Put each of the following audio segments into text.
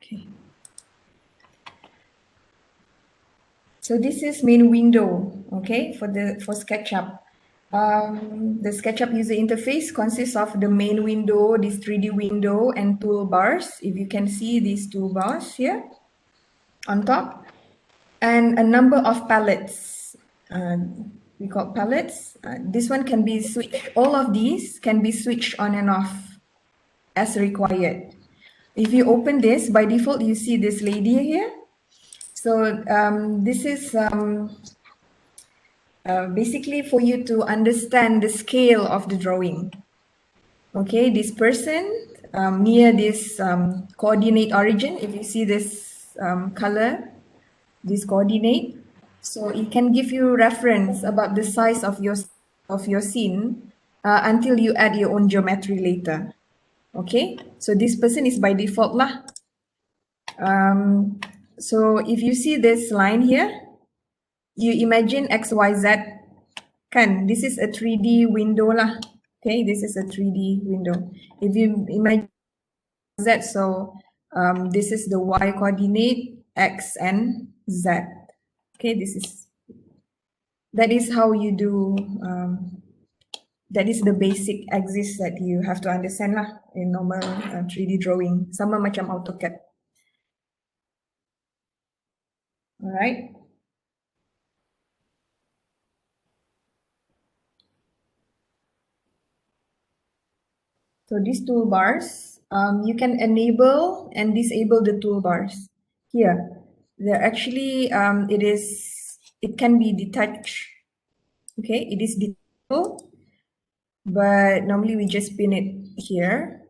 Okay. So this is main window, okay, for SketchUp. The SketchUp user interface consists of the main window, this 3D window, and toolbars. If you can see these toolbars here on top, and a number of palettes. We call palettes. This one can be switched. All of these can be switched on and off as required. If you open this, by default, you see this lady here. So this is basically for you to understand the scale of the drawing. Okay, this person near this coordinate origin, if you see this color, this coordinate, so it can give you reference about the size of your scene until you add your own geometry later. Okay, so this person is by default lah. So if you see this line here, you imagine XYZ, kan? This is a 3D window lah. Okay, this is a 3D window. If you imagine Z, so this is the Y coordinate, X and Z. Okay, that is how you do, that is the basic axis that you have to understand lah in normal 3D drawing. Sama macam AutoCAD. Alright. So these toolbars, you can enable and disable the toolbars. Here, they're actually, it can be detached. Okay, it is detachable, but normally we just pin it here.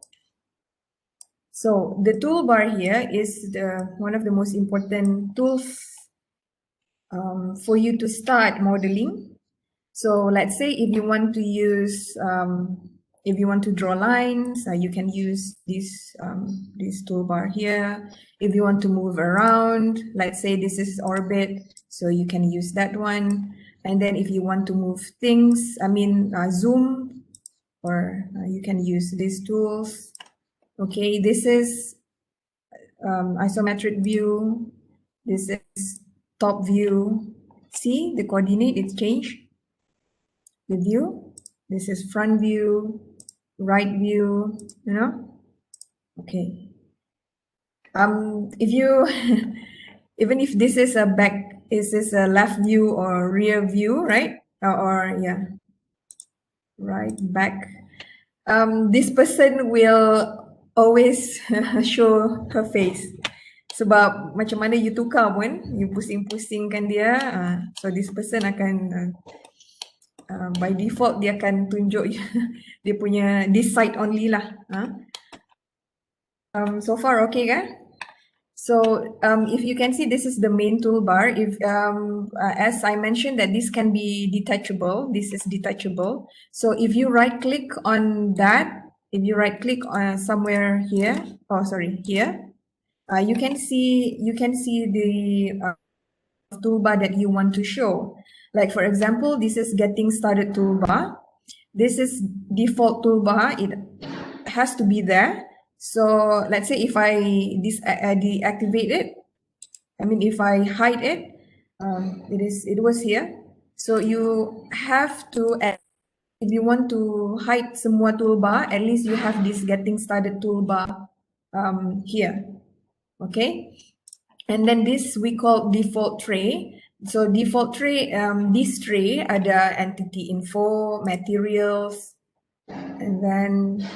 So the toolbar here is one of the most important tools for you to start modeling. So let's say if you want to use, if you want to draw lines, you can use this toolbar here. If you want to move around, let's say this is orbit, so you can use that one. And then if you want to move things, zoom, or you can use these tools. Okay, this is isometric view. This is top view. See the coordinate, it's changed. The view. This is front view, right view, you know. Okay. If you even if this is a back, is this a left view or rear view, right? Or yeah, right, back. This person will always show her face. Sebab macam mana you tukar pun, you pusing-pusingkan dia, so this person akan by default dia akan tunjuk dia punya this side only lah. So far okay kan? So if you can see, this is the main toolbar. If as I mentioned that this can be detachable, this is detachable. So if you right click on that, if you right click on somewhere here, here, you can see the toolbar that you want to show. Like for example, this is getting started toolbar. This is default toolbar. It has to be there. So let's say if I deactivate it, if I hide it, it was here. So you have to, if you want to hide semua toolbar, at least you have this getting started toolbar here. Okay, and then this we call default tray. So default tray, this tray ada entity info, materials, and then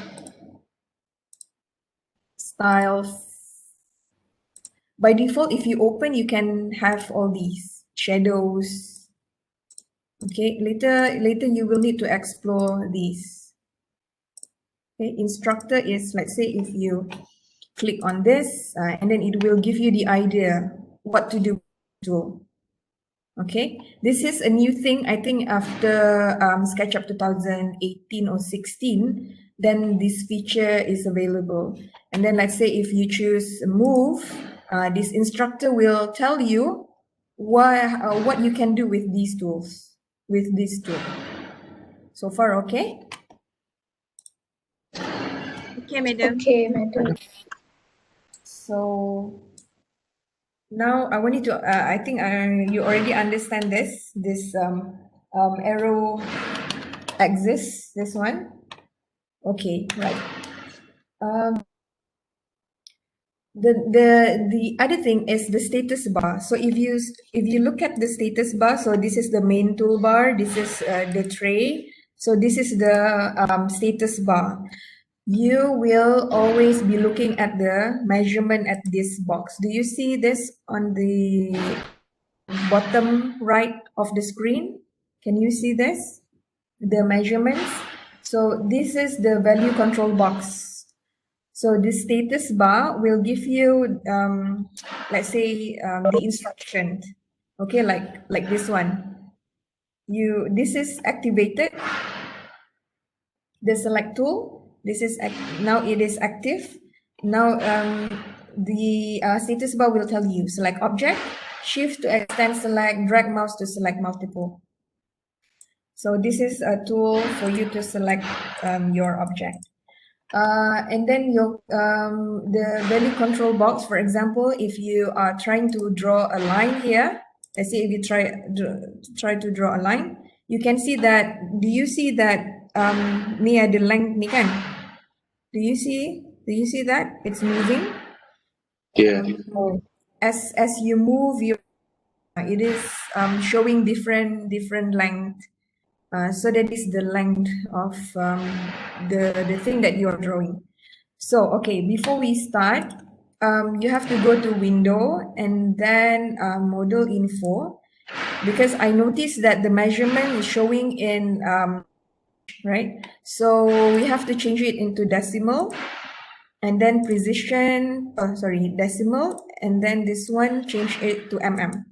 styles. By default, if you open, you can have all these shadows. Okay, later you will need to explore these. Okay, instructor is, let's say if you click on this, and then it will give you the idea what to do. Okay, this is a new thing, I think after SketchUp 2018 or 16, then this feature is available. And then let's say if you choose move, this instructor will tell you what you can do with these tools, with this tool. So far, okay? Okay, madam. Okay, madam. So now I want you to, I think you already understand this arrow axis, this one. Okay, right. The other thing is the status bar. So if you look at the status bar, so this is the main toolbar, this is the tray. So this is the status bar. You will always be looking at the measurement at this box. Do you see this on the bottom right of the screen? Can you see this? The measurements. So this is the value control box. So this status bar will give you, let's say, the instruction. Okay, like this one. This is activated. The select tool. This is now it is active. Now the status bar will tell you select object, shift to extend select, drag mouse to select multiple. So this is a tool for you to select your object. And then the value control box, for example, if you are trying to draw a line here, let's say if you try to draw a line, you can see that, do you see that ni ada length ni kan? Do you see that it's moving? Yeah. As you move, it is showing different length. So that is the length of the thing that you are drawing. So, okay, before we start, you have to go to window and then model info, because I noticed that the measurement is showing in, right? So we have to change it into decimal and then precision, decimal, and then this one, change it to mm.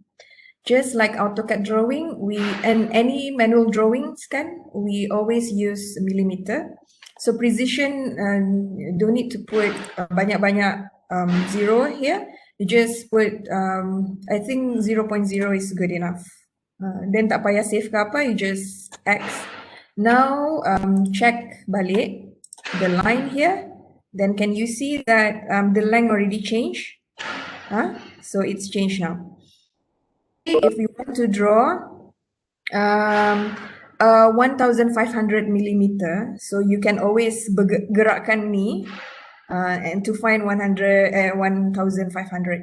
Just like AutoCAD drawing, and any manual drawings we always use millimeter. So precision, don't need to put banyak-banyak zero here. You just put, I think 0.0 is good enough. Then tak payah save ke apa, you just X. Now check balik the line here. Then can you see that the length already changed? So it's changed now. If you want to draw 1500 millimeter, so you can always gerakkan ni and to find 1500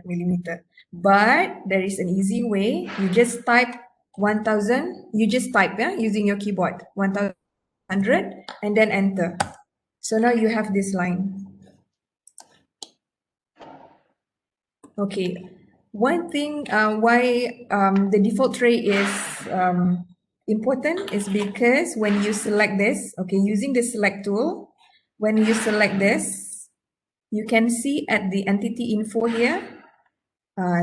millimeter. But there is an easy way. You just type 1000. You just type using your keyboard 1100 and then enter. So now you have this line. Okay. One thing why the default tray is important is because when you select this, okay, using the select tool, when you select this, you can see at the entity info here,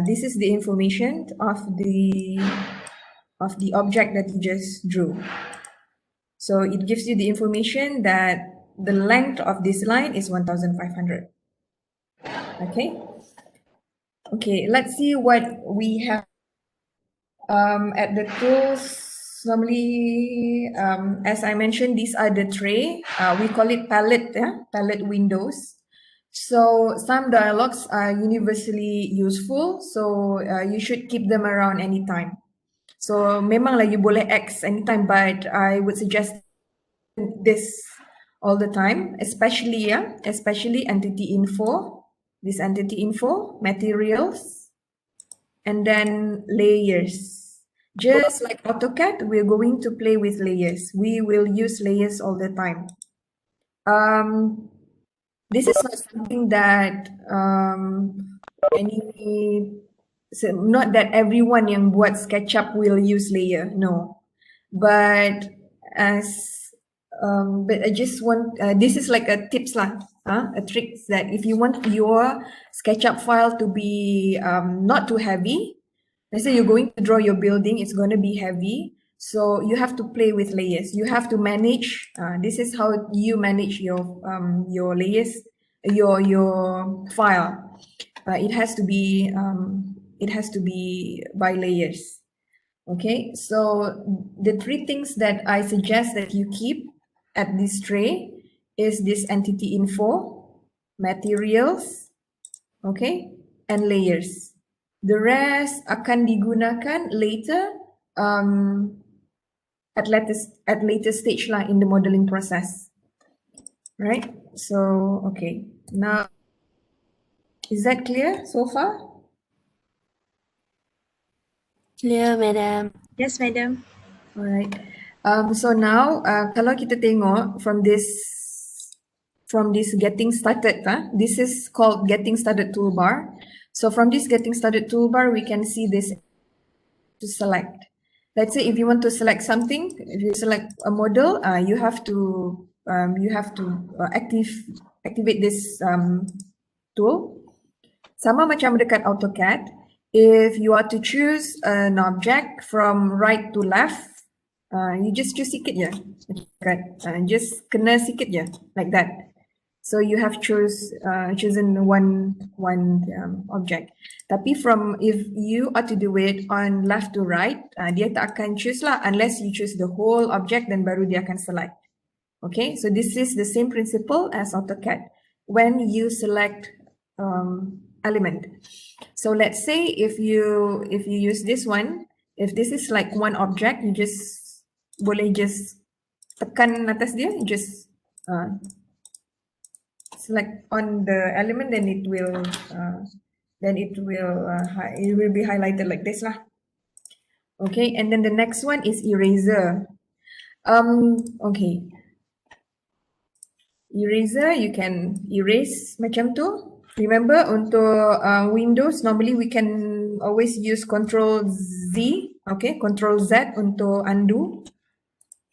this is the information of the object that you just drew. So it gives you the information that the length of this line is 1500. Okay. Okay, let's see what we have at the tools. Normally, as I mentioned, these are the tray. We call it palette, palette windows. So some dialogues are universally useful, so you should keep them around anytime. So memanglah you boleh X anytime, but I would suggest this all the time, especially entity info. This entity info, materials, and then layers. Just like AutoCAD, we're going to play with layers. We will use layers all the time. This is not something that not that everyone yang buat SketchUp will use layer, no. But but I just want, this is like a tips lah, a trick that if you want your SketchUp file to be not too heavy, let's say you're going to draw your building, it's going to be heavy. So you have to play with layers. You have to manage. This is how you manage your layers, your file. It has to be by layers. Okay. So the three things that I suggest that you keep at this tray is this entity info, materials, okay, and layers. The rest akan digunakan later at later stage lah in the modeling process, right? So okay, now is that clear so far? Clear, madam. Yes, madam. Alright. So now kalau kita tengok from this getting started, this is called getting started toolbar. So from this getting started toolbar, we can see this to select. Let's say if you want to select something, if you select a model, you have to activate this tool. Sama macam dekat AutoCAD, if you are to choose an object from right to left, you just choose sikit je, just kena sikit je, like that. So you have chosen one object. Tapi if you are to do it on left to right, dia tak akan choose lah unless you choose the whole object, then baru dia akan select. Okay, so this is the same principle as AutoCAD. When you select element. So let's say if you use this one, if this is like one object, you just boleh just tekan atas dia, just select on the element, then it will be highlighted like this lah. Okay, and then the next one is eraser. Okay, eraser, you can erase macam tu. Remember untuk Windows, normally we can always use Control Z, okay, Control Z untuk undo.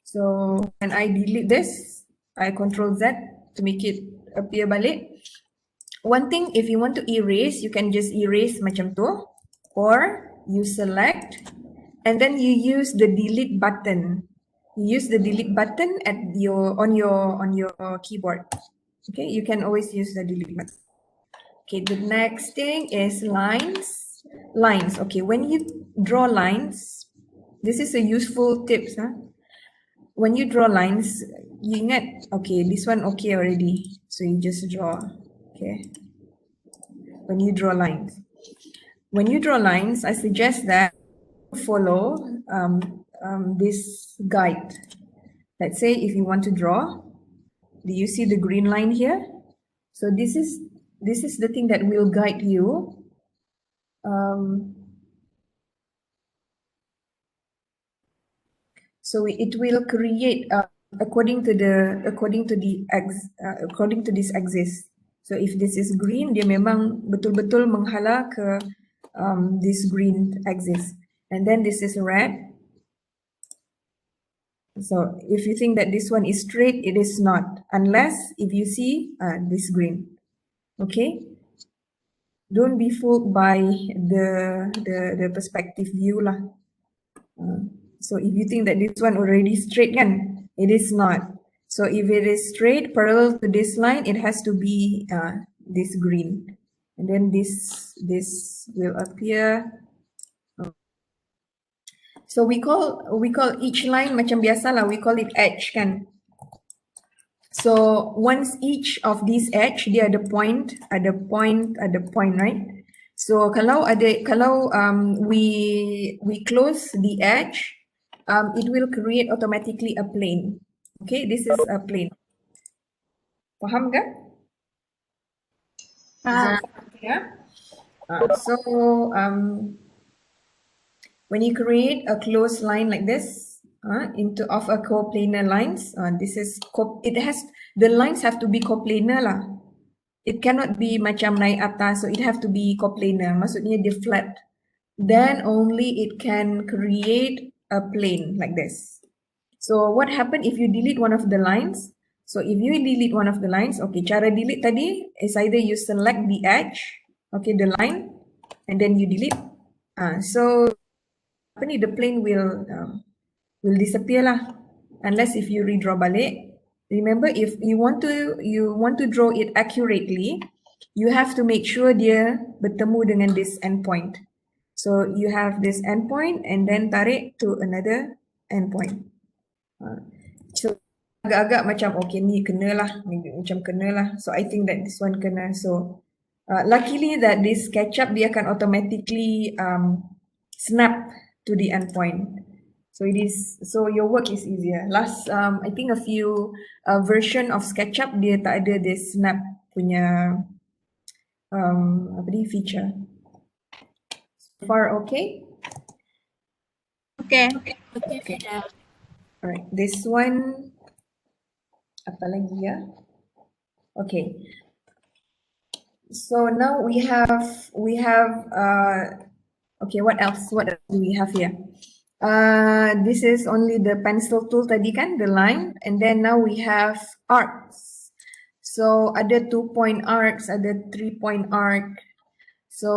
So when I delete this, I Control Z to make it appear balik. One thing, if you want to erase, you can just erase macam tu, or you select and then you use the delete button. You use the delete button on your keyboard. Okay, you can always use the delete button. Okay, the next thing is lines. Lines. Okay, when you draw lines, this is a useful tips. When you draw lines, you ingat, okay, this one okay already. So you just draw. Okay. When you draw lines. When you draw lines, I suggest that you follow this guide. Let's say if you want to draw, do you see the green line here? So this is the thing that will guide you. So it will create according to this axis. So if this is green, dia memang betul-betul menghala ke this green axis. And then this is red. So if you think that this one is straight, it is not, unless if you see this green. Okay, don't be fooled by the perspective view lah. So if you think that this one already straight, kan, it is not. So if it is straight parallel to this line, it has to be this green, and then this will appear. So we call each line macam biasa lah, we call it edge, kan. So once each of these edge, dia ada point, right? So kalau we close the edge, it will create automatically a plane. Okay, this is a plane. Faham ke? Yeah. So when you create a closed line like this, of a coplanar lines, the lines have to be coplanar lah. It cannot be macam naik atas, so it have to be coplanar. Maksudnya dia flat. Then only it can create a plane like this. So what happen if you delete one of the lines? So if you delete one of the lines, okay, cara delete tadi is either you select the edge, okay, the line, and then you delete. So the plane will disappear lah, unless if you redraw balik. Remember, if you want to draw it accurately, you have to make sure dia bertemu dengan this endpoint. So you have this endpoint and then tarik to another endpoint. So agak-agak macam okay ni kena lah, macam kena lah. So I think that this one kena. So Luckily that this SketchUp dia akan automatically snap to the endpoint. So your work is easier. Last I think a few version of SketchUp dia tak ada this snap punya apa ni feature. So far okay? Okay. Okay. Alright, this one apa lagi ya? Okay. So now we have okay, what else do we have here? This is only the pencil tool tadi kan, the line, and then now we have arcs. So ada 2-point arcs, ada 3-point arc. So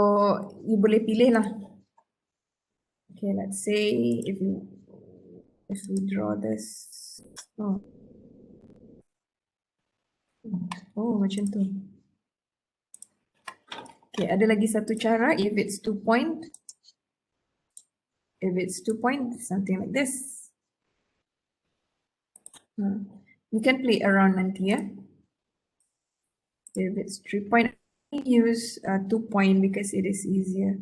you boleh pilih lah. Okay, let's say if we draw this. Oh macam tu. Okay, ada lagi satu cara if it's 2-point. If it's 2-point, something like this. You can play around nanti ya. If it's 3-point, use 2-point because it is easier.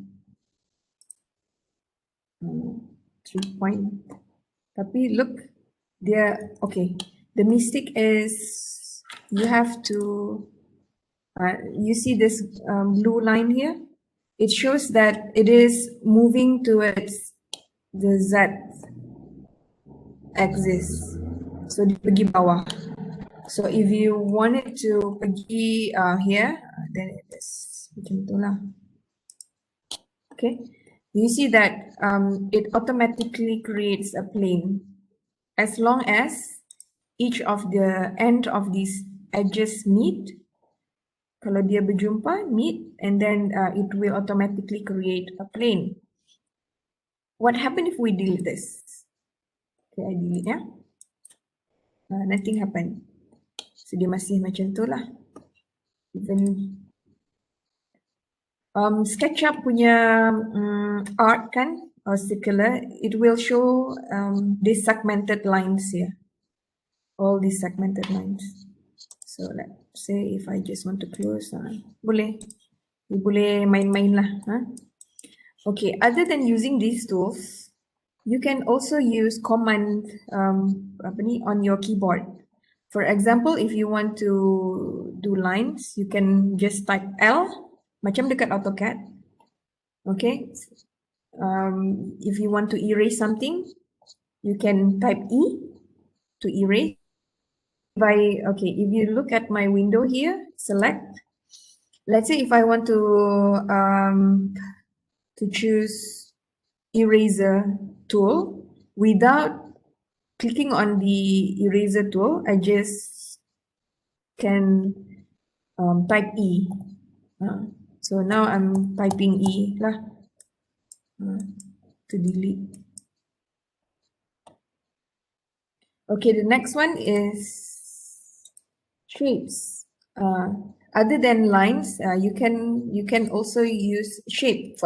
3-point. Tapi look, okay. The mistake is you have to. You see this blue line here? It shows that it is moving towards the Z axis. So dia pergi bawah. So if you wanted to pergi here, then it is macam itulah. Okay, you see that it automatically creates a plane as long as each of the end of these edges meet. Kalau dia berjumpa, meet, and then it will automatically create a plane. What happens if we delete this? Okay, I delete ya. Nothing happen. So dia masih macam tu lah. Even SketchUp punya art kan, or circular, it will show these segmented lines here. All these segmented lines. So let's say if I just want to close, boleh. You boleh main-main lah. Okay, other than using these tools, you can also use command on your keyboard. For example, if you want to do lines, you can just type L, macam dekat AutoCAD. Okay. If you want to erase something, you can type E to erase. If you look at my window here, select. Let's say if I want to choose eraser tool without clicking on the eraser tool, I just can type E. So now I'm typing E lah to delete. Okay, the next one is shapes. Other than lines, you can also use shape.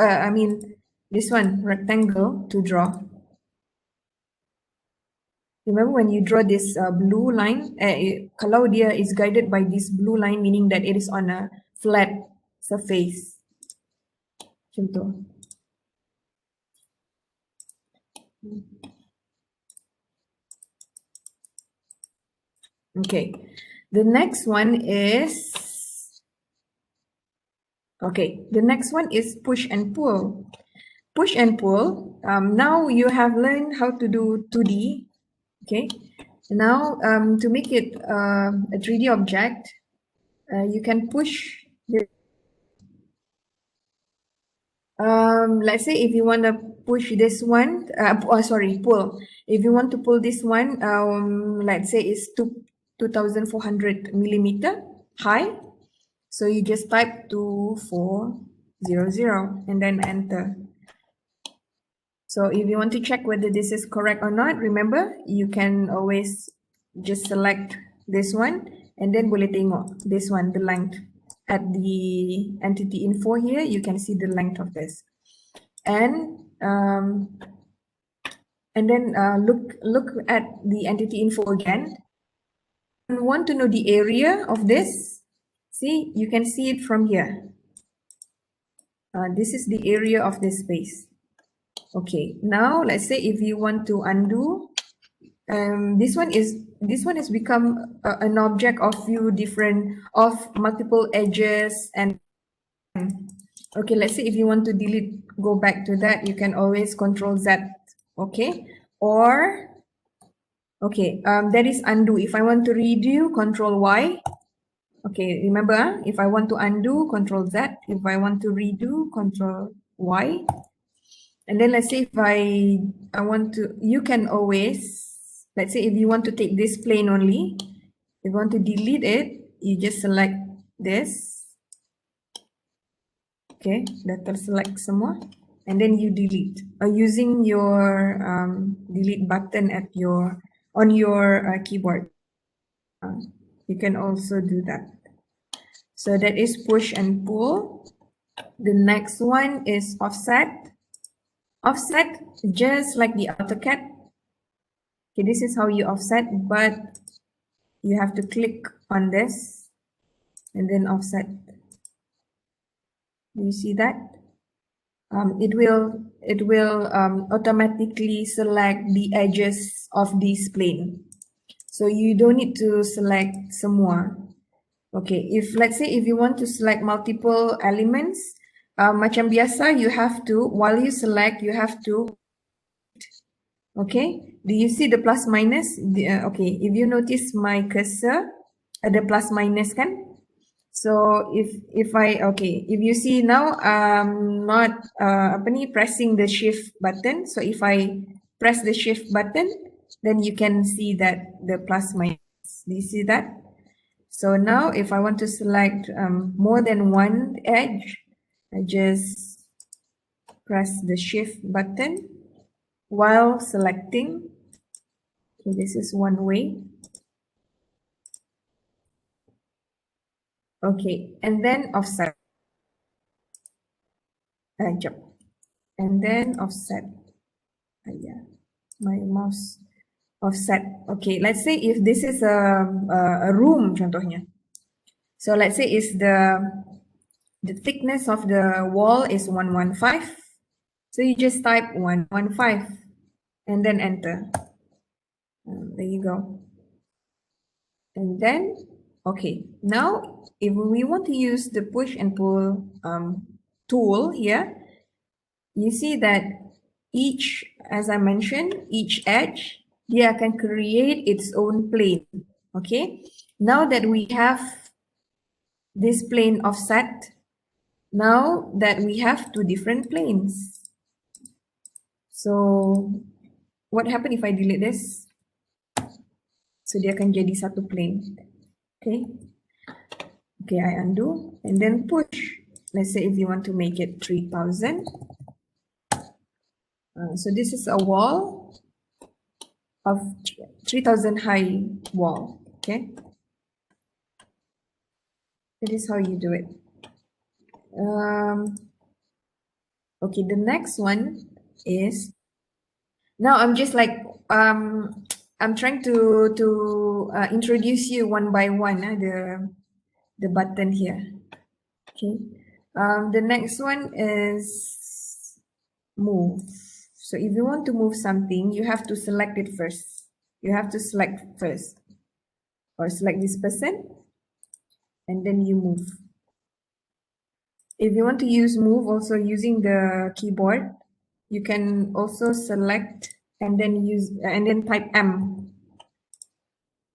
This one, rectangle, to draw. Remember when you draw this blue line, kalau dia is guided by this blue line, meaning that it is on a flat surface. Macam tu. Okay, the next one is push and pull. Push and pull. Now you have learned how to do 2D. Okay, now to make it a 3D object, you can push the let's say if you want to push this one, pull. If you want to pull this one, let's say it's 2,400 millimeter high. So you just type 2400 and then enter. So if you want to check whether this is correct or not, remember, you can always just select this one and then boleh tengok this one, the length. At the entity info here, you can see the length of this. And then look at the entity info again. You want to know the area of this? See, you can see it from here. This is the area of this space. Okay, now let's say if you want to undo, this one has become an object of multiple edges. And okay, let's say if you want to delete, go back to that, you can always Control Z. Okay, or okay, that is undo. If I want to redo, Control Y. Okay, remember, if I want to undo, Control Z. If I want to redo, Control Y. And then let's say if I want to, you can always, let's say if you want to take this plane only, if you want to delete it, you just select this. Okay, that will select semua. And then you delete using your delete button on your keyboard. You can also do that. So that is push and pull. The next one is offset. Offset, just like the AutoCAD. Okay, this is how you offset, but you have to click on this and then offset. Do you see that? It will automatically select the edges of this plane. So you don't need to select semua. Okay, let's say if you want to select multiple elements, macam biasa, you have to, while you select, you have to, okay, do you see the plus minus? Okay, if you notice my cursor, ada plus minus kan? So if you see now, not pressing the shift button. So if I press the shift button, then you can see that the plus minus. Do you see that? So now if I want to select more than one edge, I just press the shift button while selecting. Okay, this is one way. Okay, and then offset. And then offset. Yeah, my mouse offset. Okay, let's say if this is a room contohnya. So let's say is the thickness of the wall is 115. So you just type 115 and then enter. There you go. And then, okay, now if we want to use the push and pull tool here, you see that each, as I mentioned, each edge, dia akan create its own plane. Okay, now that we have this plane offset, now that we have two different planes. So what happen if I delete this? So dia akan jadi satu plane. Okay. Okay, I undo and then push. Let's say if you want to make it 3000. So this is a wall of 3000 high wall. Okay. That is how you do it. Okay, the next one is, now I'm just like I'm trying to introduce you one by one the button here. Okay, the next one is move. So if you want to move something, you have to select it first. You have to select first, or select this person, and then you move. If you want to use move also using the keyboard, you can also select and then type M.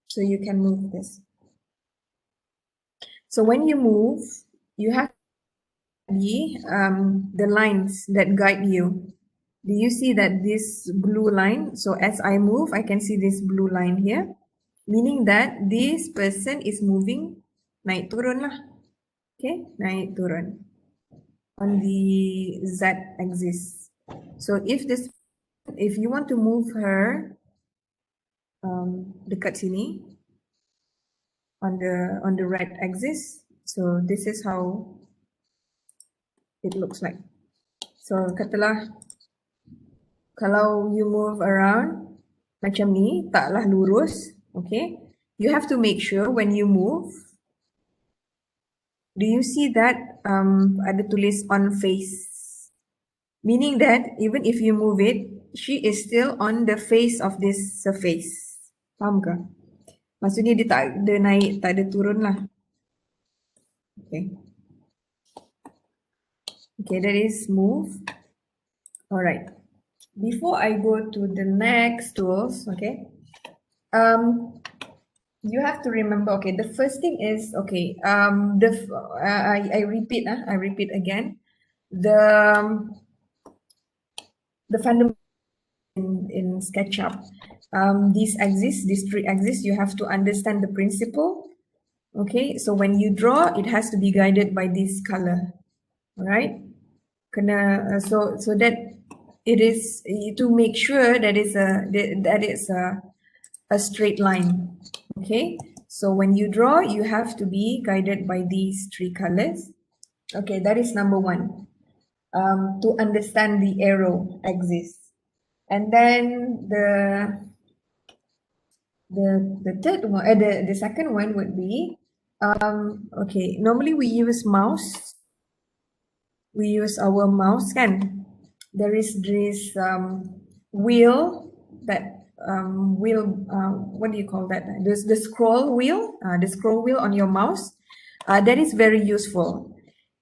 So you can move this. So when you move, you have the lines that guide you. Do you see that this blue line? So as I move, I can see this blue line here, meaning that this person is moving naik turun lah. Okay, naik turun on the Z axis. So if you want to move her dekat sini on the right axis, so this is how it looks like. So katalah kalau you move around macam ni, taklah lurus, okay? You have to make sure when you move, Do you see that ada tulis on face? Meaning that even if you move it, she is still on the face of this surface. Faham ke? Maksudnya dia tak ada naik, tak ada turun lah. Okay. Okay, that is move. Alright. Before I go to the next tools, okay, you have to remember, okay, the first thing is, okay, I repeat again, the fundamental in SketchUp. These three exist, you have to understand the principle. Okay, so when you draw, it has to be guided by this color. Alright? So that it is to make sure that it's a straight line. Okay, so when you draw, you have to be guided by these three colors. Okay, that is number one. To understand the arrow exists. And then the third one, the second one would be, okay, normally we use mouse. We use our mouse, kan? There is this wheel that what do you call that? The scroll wheel, on your mouse. That is very useful.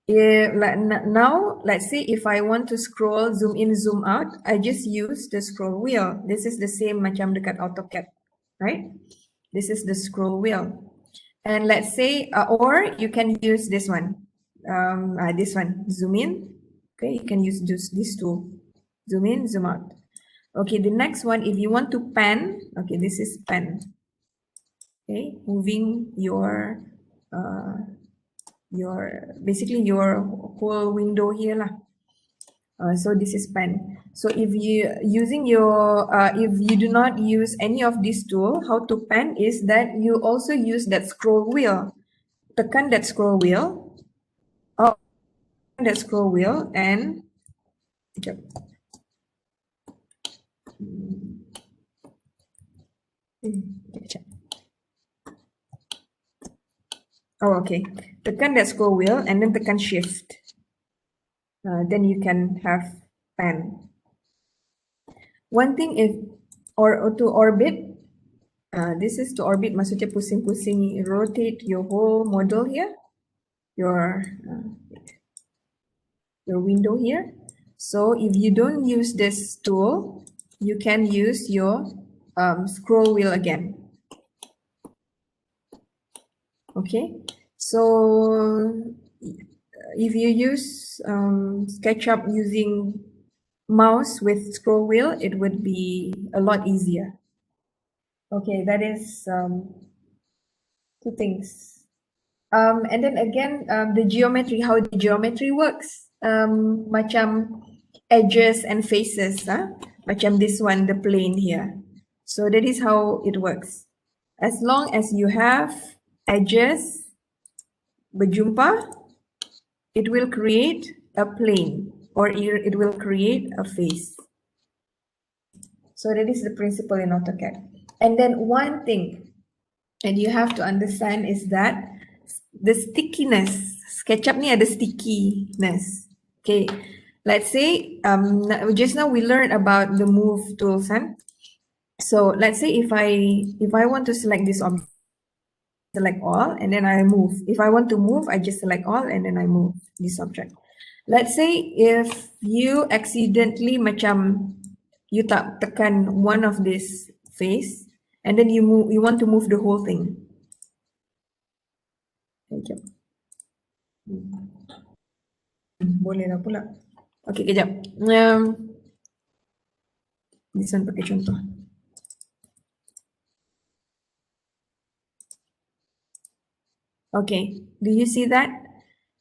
Now, let's say if I want to scroll, zoom in, zoom out, I just use the scroll wheel. This is the same macam dekat AutoCAD, right? This is the scroll wheel. And let's say, or you can use this one, zoom in. Okay, you can use this tool, zoom in, zoom out. Okay, the next one, if you want to pan, okay, this is pan. Okay, moving your basically your whole window here lah. So this is pen. So if you using your if you do not use any of this tool, how to pen is that you also use that scroll wheel. Tekan that scroll wheel. Oh, that scroll wheel and oh, okay. Tekan that scroll wheel and then tekan shift. Then you can have pen. One thing is, or to orbit, this is to orbit, maksudnya pusing-pusing, rotate your whole model here, your window here. So if you don't use this tool, you can use your scroll wheel again. Okay, so if you use SketchUp using mouse with scroll wheel, it would be a lot easier. Okay, that is two things. And then again, the geometry, how the geometry works. Macam edges and faces, macam this one, the plane here. So that is how it works. As long as you have edges berjumpa, it will create a plane or it will create a face. So that is the principle in AutoCAD. And then one thing that you have to understand is that the stickiness, SketchUp ni ada stickiness. Okay, let's say just now we learned about the move tools, huh? So let's say if I want to select this object, select all and then I move. If I want to move, I just select all and then I move this object. Let's say if you accidentally macam you tak tekan one of this face and then you want to move the whole thing. Kejap. Boleh lah pula. Okay, kejap. This one pakai contoh. Okay, do you see that?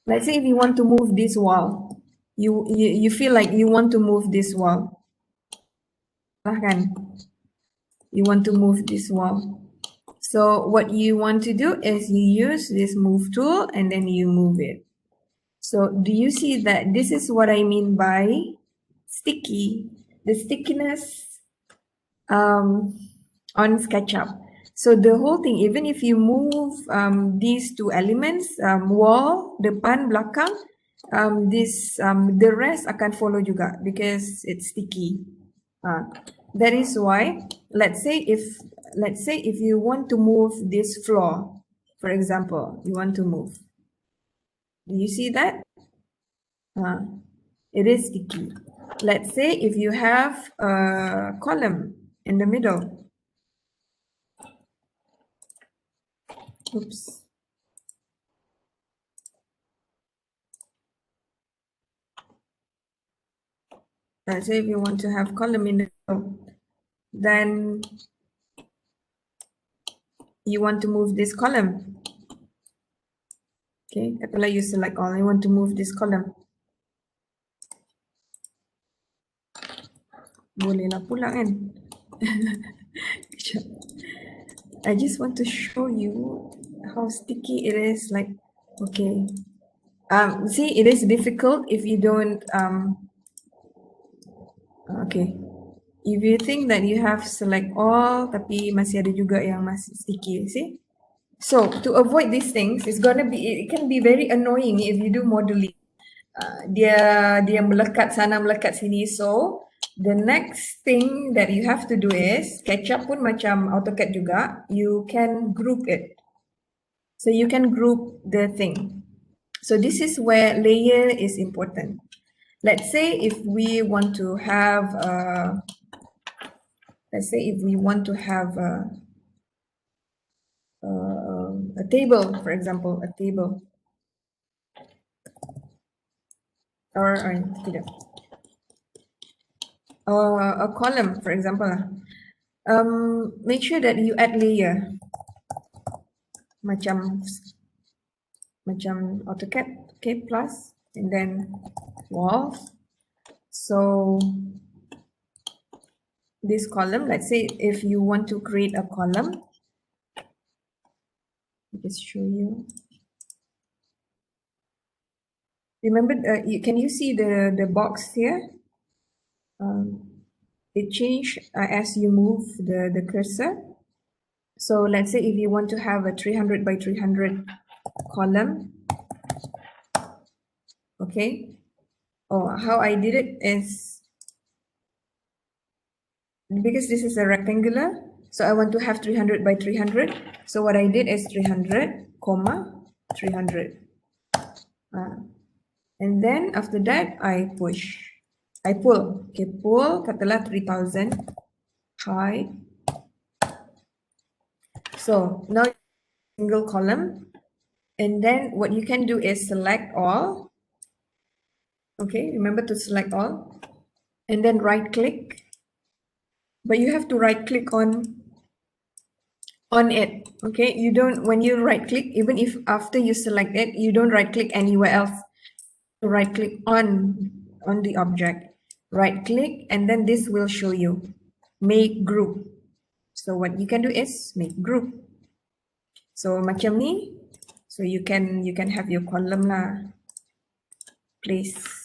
Let's say if you want to move this wall, you feel like you want to move this wall. Kan? You want to move this wall. So what you want to do is you use this move tool and then you move it. So do you see that this is what I mean by sticky, the stickiness on SketchUp. So the whole thing, even if you move these two elements, wall, depan, belakang, the rest akan follow juga because it's sticky. That is why, let's say if you want to move this floor, for example, you want to move. Do you see that? It is sticky. Let's say if you have a column in the middle. Oops. Let's say if you want to have column in the middle, then you want to move this column. Okay, katalah you select all, you want to move this column. Boleh lah pula kan. I just want to show you how sticky it is. Like, okay. See, it is difficult if you don't okay. If you think that you have select all, tapi masih ada juga yang masih sticky, see? So to avoid these things, it can be very annoying if you do modeling. Dia melekat sana melekat sini. So the next thing that you have to do is SketchUp pun macam AutoCAD juga. You can group it. So you can group the thing. So this is where layer is important. Let's say if we want to have a table, for example, a table, or tidak, a column, for example. Make sure that you add layer, macam AutoCAD, okay, plus, and then walls. So this column, let's say if you want to create a column, I'll just show you. Remember, can you see the box here? It changes as you move the cursor. So let's say if you want to have a 300 by 300 column, okay. Oh, how I did it is, because this is a rectangular, so I want to have 300 by 300. So what I did is 300, comma, 300. And then after that, I pull. Okay, pull, katalah 3000 high. So now single column. And then what you can do is select all. Okay, remember to select all. And then right click. But you have to right click on it. Okay, you don't, when you right click, even if after you select it, you don't right click anywhere else. Right click on the object. Right click, and then this will show you make group. So what you can do is make group. So macam ni. So you can have your column lah. Place.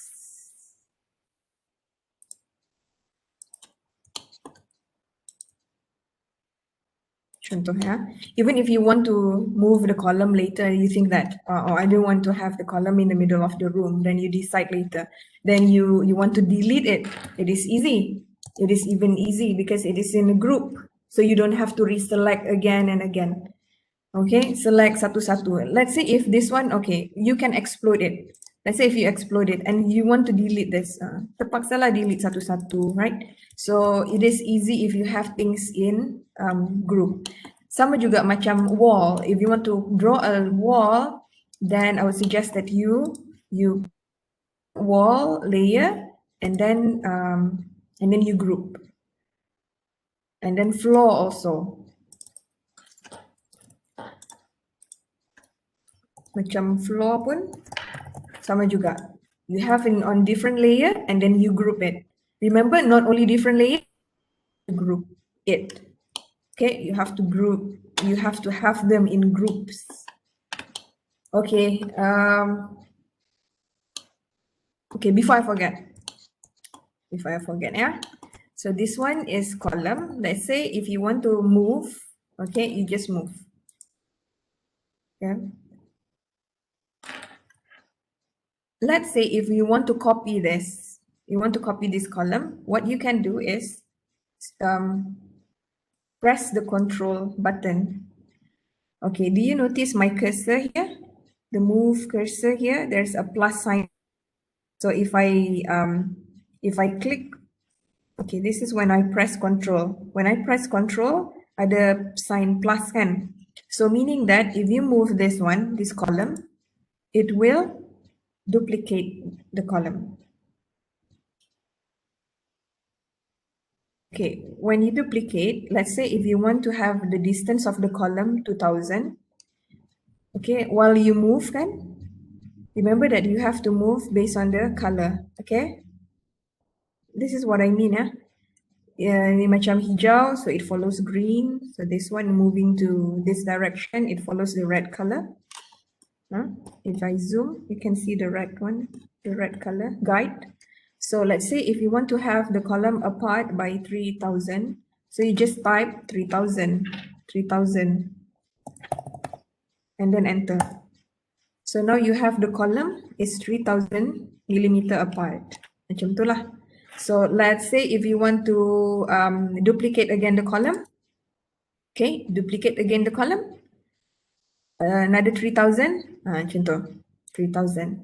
Contohnya, even if you want to move the column later, you think that, oh, I don't want to have the column in the middle of the room, then you decide later. Then you want to delete it. It is easy. It is even easy because it is in a group. So you don't have to reselect again and again. Okay, select satu-satu. Let's say if this one, okay, you can explode it. Let's say if you explode it and you want to delete this, terpaksalah delete satu-satu, right? So it is easy if you have things in group. Sama juga macam wall. If you want to draw a wall, then I would suggest that you wall layer and then you group. And then floor also. Macam floor pun sama juga. You have on different layer and then you group it. Remember, not only different layer, group it. Okay, you have to group. You have to have them in groups. Okay. Okay, before I forget, yeah. So this one is column. Let's say if you want to move Okay, you just move. Yeah. Let's say if you want to copy this, column, what you can do is press the control button. Okay, do you notice my cursor here? The move cursor here, there's a plus sign. So if I click, okay, this is when I press control. When I press control, ada sign plus kan. So meaning that if you move this one, this column, it will duplicate the column. Okay, when you duplicate, let's say if you want to have the distance of the column 2000, okay, while you move kan, remember that you have to move based on the color, okay? This is what I mean, ini macam hijau, so it follows green. So this one moving to this direction, it follows the red color. If I zoom, you can see the red one, the red color guide. So let's say if you want to have the column apart by 3000, so you just type 3000, and then enter. So now you have the column is 3000 millimeter apart. Macam tu lah. So let's say if you want to duplicate again the column, okay, duplicate again the column, another 3000, macam tu, 3000.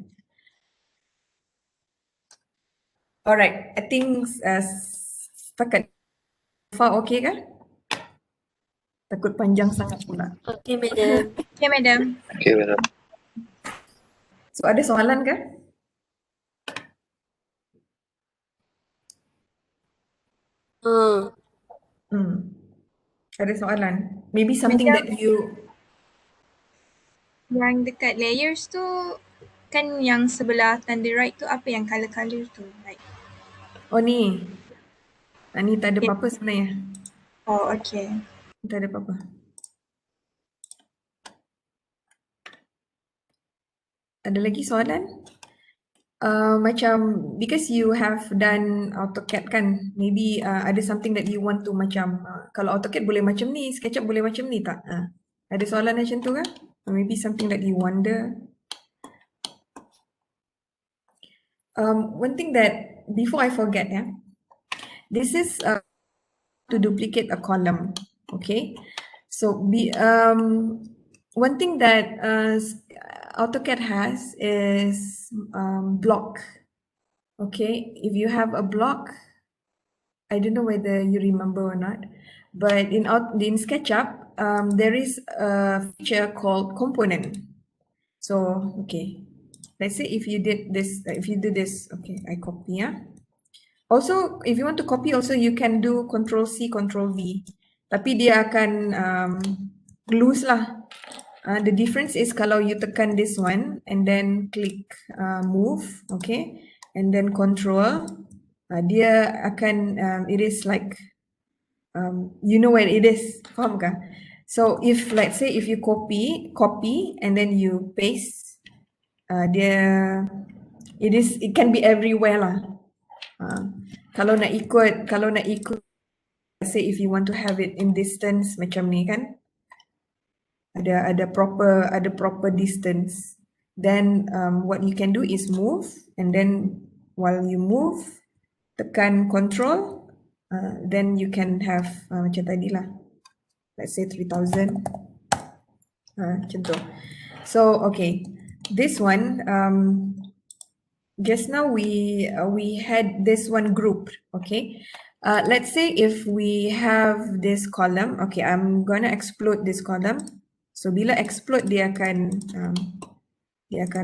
Alright, I think setakat far okay ke? Takut panjang sangat pula. Okay, madam. Okay, madam. Okay, madam. So ada soalan ke? Ada soalan? Maybe something Macam- that you... Yang dekat layers tu, kan yang sebelah tanda right tu apa yang colour-colour tu? Like, Oh ni. Ni tak ada apa-apa sebenarnya. oh, okay. Tak ada apa-apa. Ada lagi soalan? Macam because you have done AutoCAD kan, maybe ada something that you want to macam kalau AutoCAD boleh macam ni, SketchUp boleh macam ni tak? Ada soalan macam tu kan? Or maybe something that you wonder. One thing that before I forget, this is to duplicate a column. Okay, so one thing that AutoCAD has is block. Okay, if you have a block, I don't know whether you remember or not, but in SketchUp, there is a feature called component. So okay, let's say if you did this, if you do this, okay, I copy. Also, if you want to copy, also you can do Control C, Control V. Tapi dia akan loose lah. The difference is kalau you tekan this one and then click move, okay, and then control, dia akan it is like you know where it is, faham ke? So if let's say if you copy and then you paste, it can be everywhere lah. Kalau nak ikut, let's say if you want to have it in distance macam ni kan, ada proper distance, then what you can do is move, and then while you move, tekan control, then you can have macam tadi lah, let's say 3000, macam tu. So okay, this one just now we had this one group, okay. Let's say if we have this column, okay, I'm gonna explode this column. So bila explode dia akan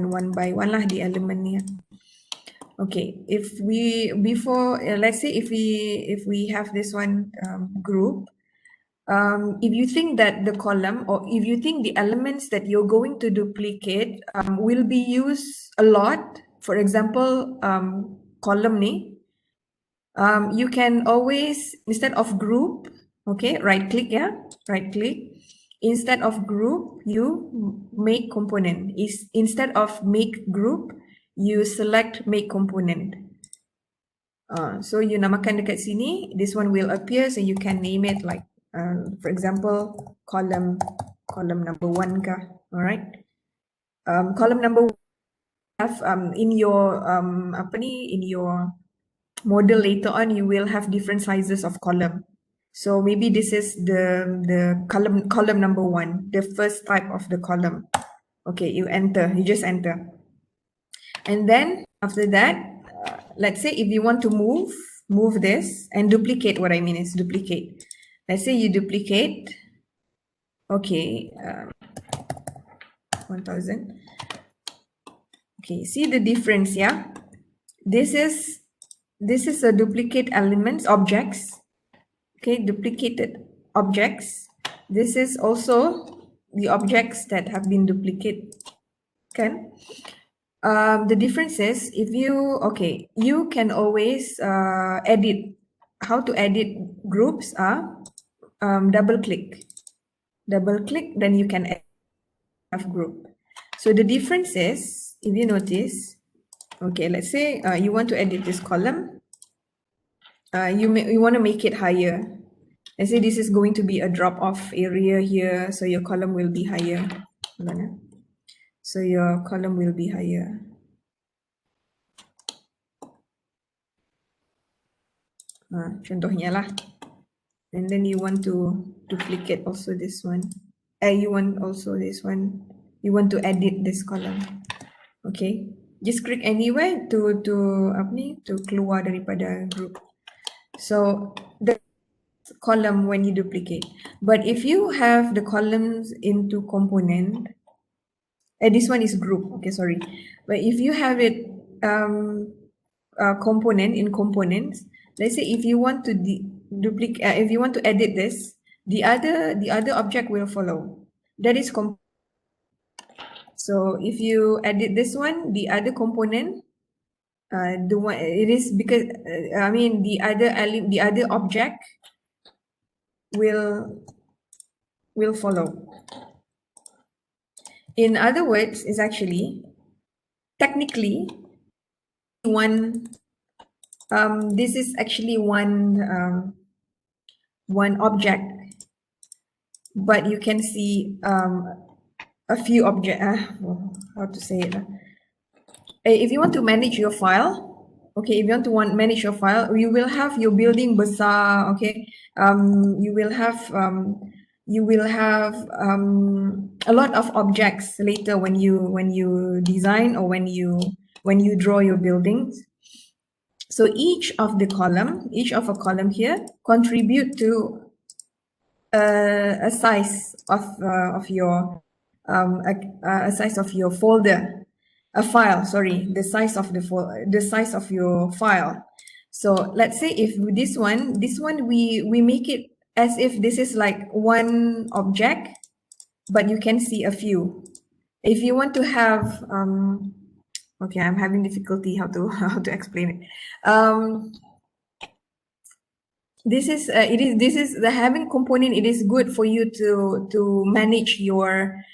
one by one lah di elemen ni. Okay, if we let's say if we have this one group, if you think that the column, or if you think the elements that you're going to duplicate will be used a lot, for example, column ni, you can always, instead of group, okay, right click, right click. Instead of group, you make component. Instead of make group, you select make component. So you namakan dekat sini, this one will appear, so you can name it like For example, column number 1 kah, all right. Column number 1 have in your in your model later on you will have different sizes of column. So maybe this is the column number 1, the first type of the column. Okay, you just enter. And then after that, let's say if you want to move this and duplicate, what I mean is duplicate. Let's say you duplicate, okay, 1000. Okay, see the difference, yeah? This is a duplicate elements, objects. Okay, duplicated objects. This is also the objects that have been duplicated. Okay. The difference is if you, okay, you can always edit. How to edit groups are double click, then you can have group. So the difference is, if you notice, okay, let's say you want to edit this column. You want to make it higher. Let's say this is going to be a drop-off area here, so your column will be higher. So your column will be higher. Contohnya lah. And then you want to duplicate also this one. You want also this one. You want to edit this column. Okay. Just click anywhere to keluar daripada group. So the column when you duplicate. But if you have the columns into component, this one is group. Okay, sorry. But if you have it component in components, let's say if you want to duplicate, if you want to edit this, the other object will follow. That is so if you edit this one, the other component, the one it is because the other object will follow. In other words, is actually technically one. This is actually one object, but you can see a few objects. How to say it? If you want to manage your file, okay, if you want to manage your file, you will have your building besar, okay. You will have a lot of objects later when you design or when you draw your buildings. So each of a column here contribute to a size of your a size of your folder, a file. Sorry, the size of your file. So let's say if this one we make it as if this is like one object, but you can see a few. If you want to have okay, I'm having difficulty how to explain it. This is the having component. It is good for you to manage your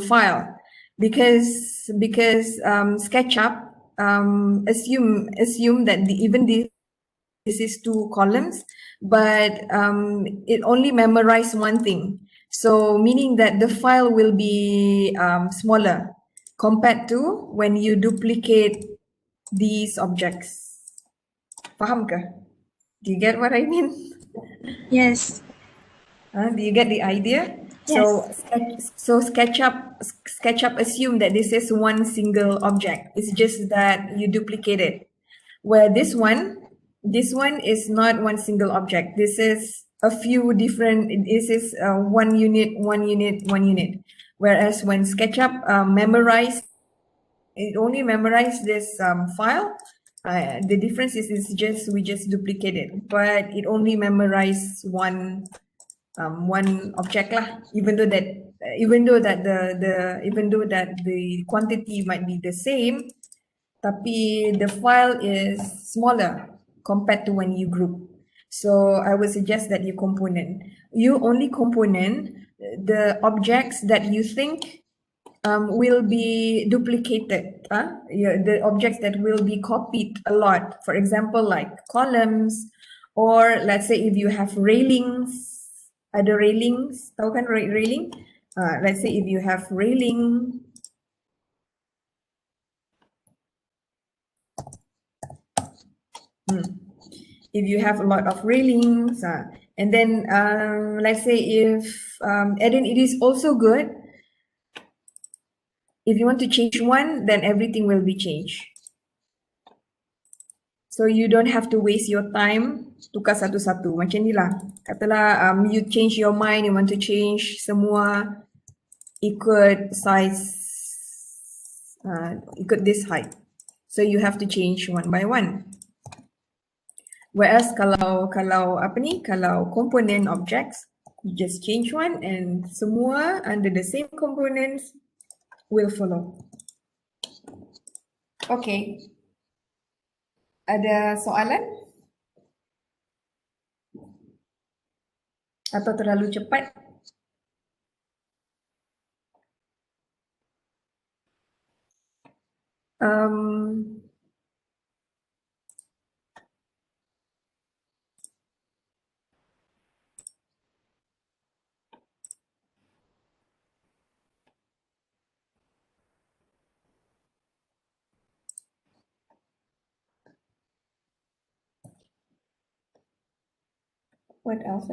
file, because SketchUp assume that this is 2 columns, but it only memorize one thing. So meaning that the file will be smaller compared to when you duplicate these objects. Faham ke? Do you get what I mean? Yes. Do you get the idea? Yes. So SketchUp assume that this is one single object. It's just that you duplicate it. Where this one is not one single object. This is a few different. This is one unit. Whereas when SketchUp it only memorize this file. The difference is we just duplicate it, but it only memorize one object lah. Even though that the quantity might be the same, tapi the file is smaller compared to when you group. So I would suggest that you only component the objects that you think will be duplicated. The objects that will be copied a lot. For example, like columns Or let's say if you have railings, ada railings, tahu kan railing? Let's say if you have railing, if you have a lot of railings, and then let's say if, and then it is also good, if you want to change one, then everything will be changed. So you don't have to waste your time tukar satu-satu. Macam ni lah. Katalah you change your mind, you want to change semua ikut size, ikut this height. So you have to change one by one. Whereas kalau apa ni, kalau component objects, you just change one and semua under the same components will follow. Okay. Ada soalan? Atau terlalu cepat? What else?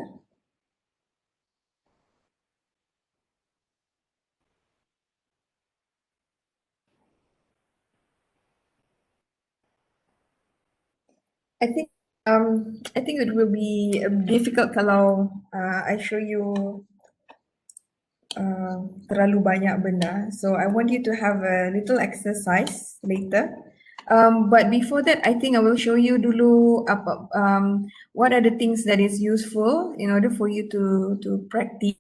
I think it will be difficult kalau I show you terlalu banyak benda. So I want you to have a little exercise later. But before that, I think I will show you dulu what are the things that is useful in order for you to practice.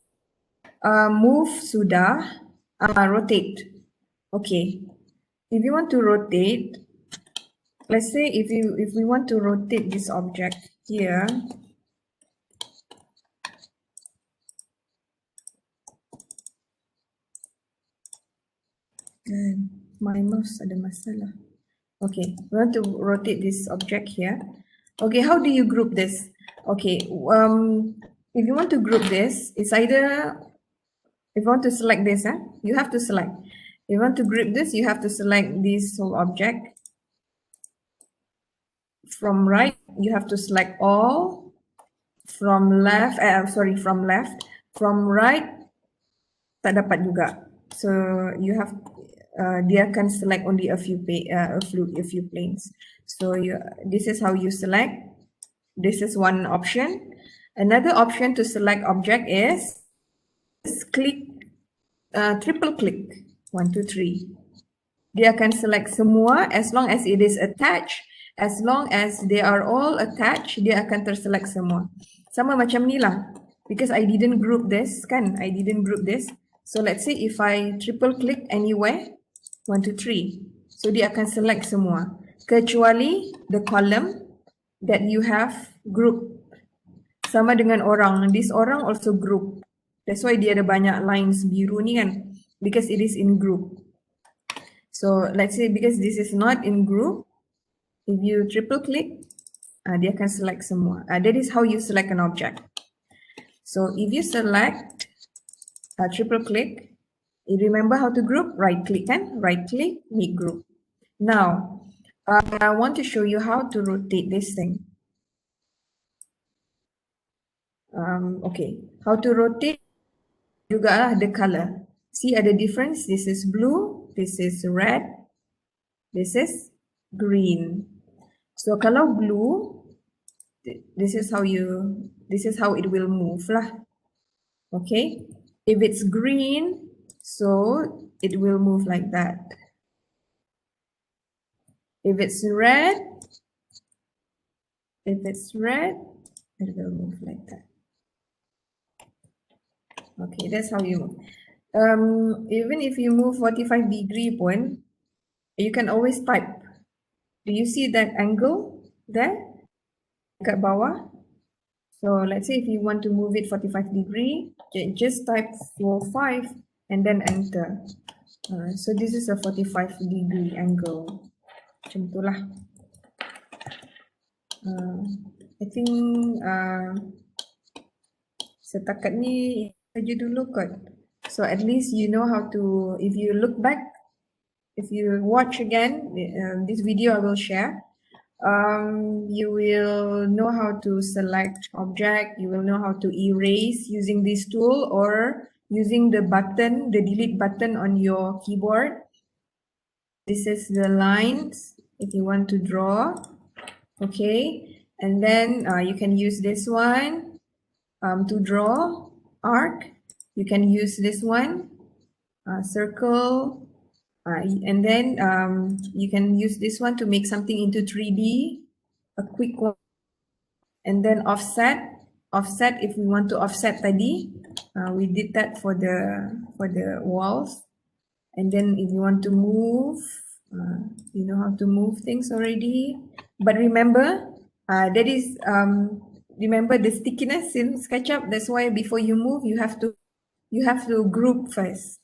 Move sudah, rotate. Okay, if you want to rotate, let's say if we want to rotate this object here, my mouse ada masalah. Okay, we want to rotate this object here. Okay, how do you group this? Okay, if you want to group this, it's either, if you want to select this, you have to select. If you want to group this, you have to select this whole object. From right, you have to select all. From left, from left. From right, tak dapat juga. So you have, dia akan select only a few planes. So this is how you select. This is one option. Another option to select object is click, triple click. 1, 2, 3. Dia akan select semua as long as it is attached. As long as they are all attached, dia akan terselect semua. Sama macam ni lah. Because I didn't group this, kan? I didn't group this. So let's say if I triple click anywhere, 1, 2, 3. So dia akan select semua. Kecuali the column that you have group. Sama dengan orang. This orang also group. That's why dia ada banyak lines biru ni kan. Because it is in group. So let's say because this is not in group, if you triple click, dia akan select semua. That is how you select an object. So if you select, triple click, you remember how to group? Right click kan? Right click, make group. Now, I want to show you how to rotate this thing. Okay, how to rotate juga the color. See ada difference? This is blue, this is red, this is green. So kalau blue, this is how it will move lah. Okay, if it's green, so it will move like that. If it's red, it will move like that. Okay, that's how you move. Even if you move 45 degree pun, you can always type. Do you see that angle there? Kat bawah. So let's say if you want to move it 45 degree, just type 45 and then enter. So this is a 45 degree angle. Macam itulah. I think setakat ni saja dulu kot. So at least you know how to, if you look back, if you watch again this video I will share, you will know how to select object, you will know how to erase using this tool or using the button, the delete button on your keyboard. This is the lines if you want to draw, okay, and then you can use this one to draw arc. You can use this one, circle, and then you can use this one to make something into 3D, a quick one, and then offset if we want to offset tadi, we did that for the walls. And then if you want to move, you know how to move things already. But remember, that is remember the stickiness in SketchUp. That's why before you move, you have to group first,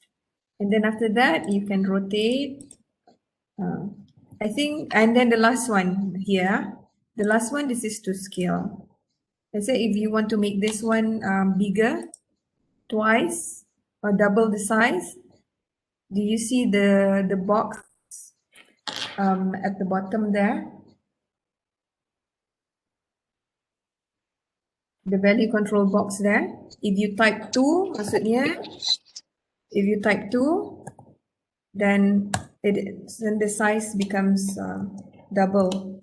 and then after that you can rotate. I think, and then the last one here, the last one, this is to scale. Let's say if you want to make this one bigger, twice or double the size. Do you see the box at the bottom there? The value control box there. If you type 2, maksudnya, if you type 2, then the size becomes double.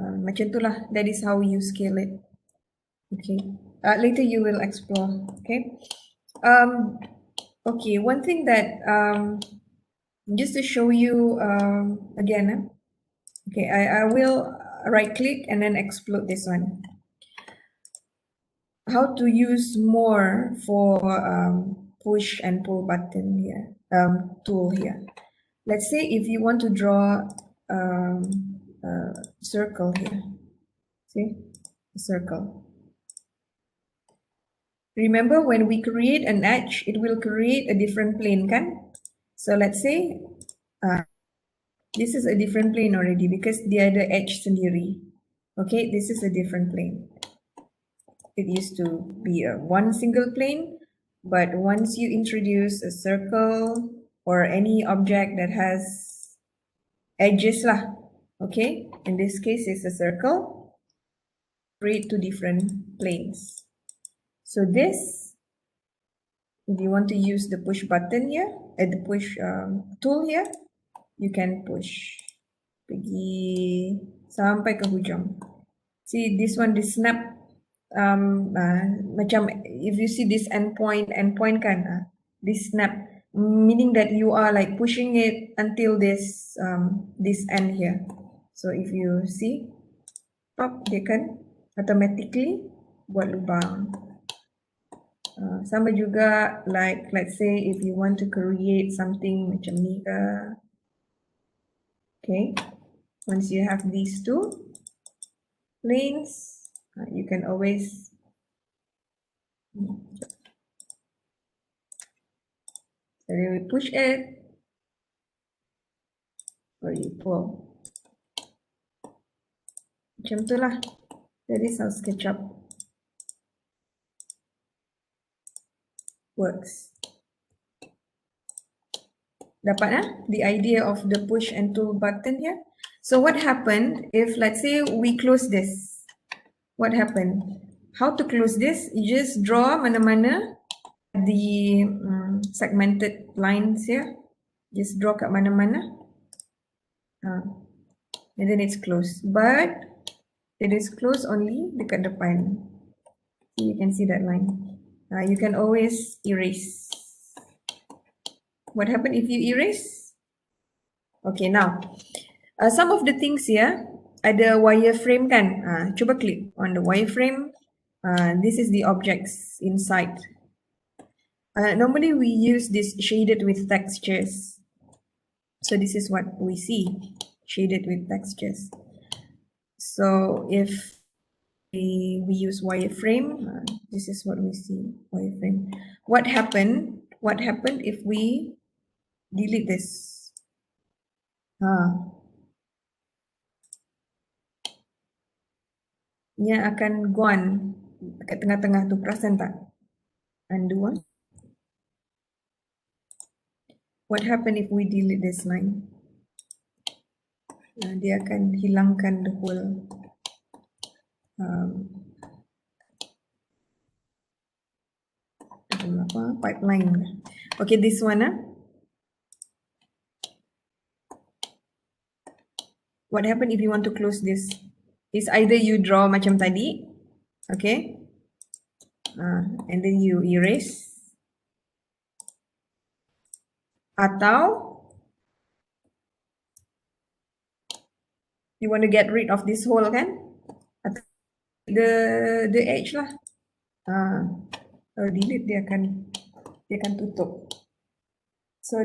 Macam tu lah. That is how you scale it. Okay. Later you will explore. Okay. Okay. One thing that just to show you again. Okay, I will right click and then explode this one. How to use more for push and pull button here, tool here. Let's say if you want to draw a circle here, see, a circle. Remember when we create an edge, it will create a different plane, kan? So let's say this is a different plane already because dia ada edge sendiri. Okay, this is a different plane. It used to be a one single plane, but once you introduce a circle or any object that has edges lah, okay, in this case it's a circle, create two different planes. So this, if you want to use the push button here, the push tool here, you can push pergi sampai ke hujung. See this one, this snap, macam if you see this endpoint kan, this snap, meaning that you are like pushing it until this this end here. So if you see, pop, dia kan automatically buat lubang. Sama juga like let's say if you want to create something macam ni ke. Okay, once you have these two planes, you can always so we push it or you pull. Macam tu lah. That is how SketchUp works. Dapat the idea of the push and pull button here. So what happened if let's say we close this? What happened? How to close this? You just draw mana-mana the segmented lines here. Just draw kat mana-mana. And then it's closed. But it is closed only dekat depan. So you can see that line. You can always erase. What happened if you erase? Okay, now some of the things here ada wireframe kan. Cuba click on the wireframe. This is the objects inside. Normally we use this shaded with textures. So this is what we see, shaded with textures. So if we use wireframe, this is what we see, wireframe. What happened if we delete this? nya akan gone kat tengah-tengah tu, perasan tak? Undo. What happen if we delete this line? Dia akan hilangkan the whole pipeline. Okay, this one. What happen if you want to close this? It's either you draw macam tadi, okay, and then you erase, atau you want to get rid of this hole kan? Atau the edge lah. Delete dia akan tutup. So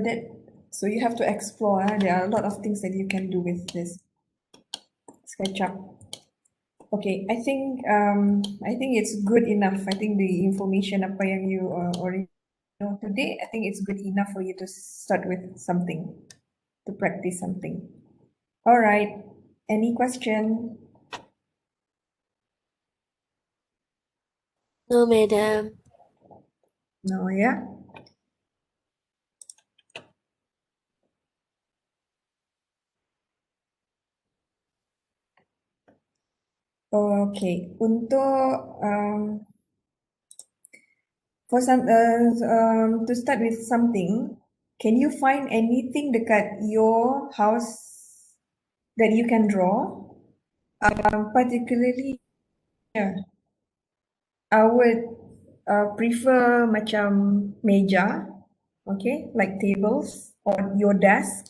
you have to explore. There are a lot of things that you can do with this SketchUp. Okay, I think it's good enough. I think the information apa yang you already know today, I think it's good enough for you to start with something, to practice something. All right. Any question? No, madam. No, yeah. Okay. Untuk to start with something, can you find anything dekat your house that you can draw? Particularly, I would prefer macam meja, okay, like tables or your desk.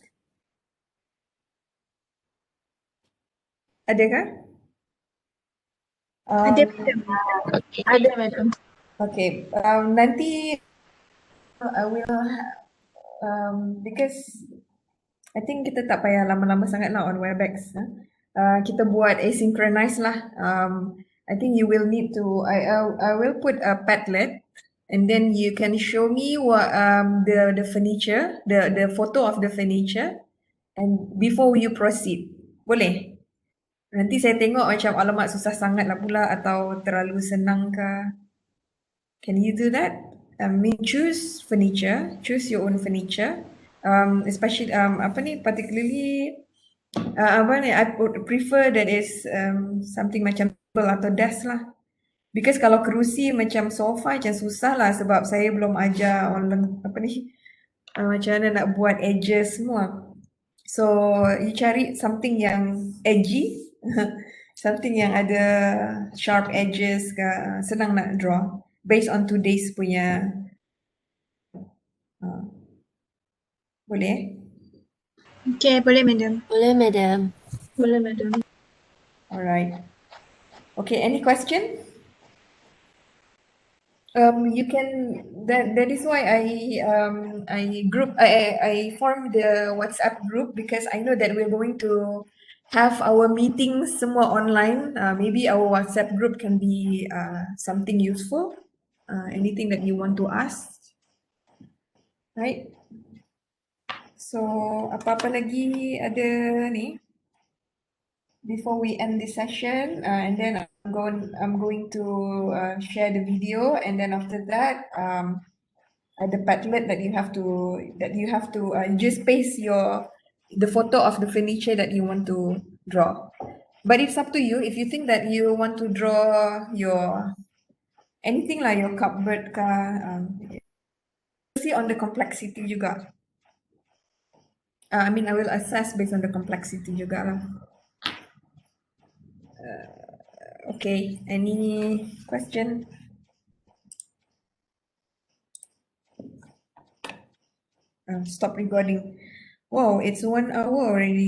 Ada kan? Ada madam. Ada, madam. Okay, nanti I will because I think kita tak payah lama-lama sangat lah on Webex. Kita buat asynchronous lah. I think you will need to. I will put a Padlet, and then you can show me what the furniture, the photo of the furniture, and before you proceed, boleh? Nanti saya tengok macam alamat susah sangat lah pula atau terlalu senang ke. Can you do that? Choose furniture, choose your own furniture. Especially particularly I would prefer that is something macam table atau desk lah. Because kalau kerusi macam sofa macam susah lah sebab saya belum ajar orang macam mana nak buat edges semua. So you cari something yang edgy, something yang ada sharp edges ke, senang nak draw based on today's punya. Boleh? Okay, boleh madam. Boleh, madam. Boleh madam. Alright. Okay, any question? You can. That is why I formed the WhatsApp group because I know that we're going to have our meetings semua online. Maybe our WhatsApp group can be something useful. Anything that you want to ask, right? So apa-apa lagi ada ni? Before we end this session, and then I'm going to share the video, and then after that, the Padlet that you have to just paste the photo of the furniture that you want to draw. But it's up to you. If you think that you want to draw your anything like your cupboard, see on the complexity juga. I mean, I will assess based on the complexity juga lah. Okay, any question? Stop recording. Wow, it's 1 hour already.